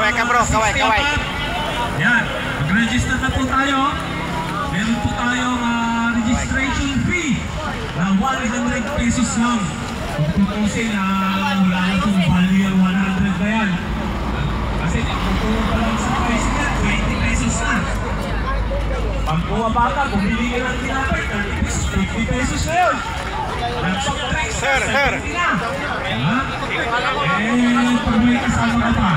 Kaway ka bro, kaway. Yan, mag-register na po tayo. Meron po tayong registration fee na 100 pesos lang. Kung tutusin na wala na itong value yung 100 na yan. Kasi pagkukuha pa lang sa price na 20 pesos na. Pag bumabata, bumili ka ng tinapay, 30 pesos, 50 pesos na yun. Sir. Pag may kasama ka pa,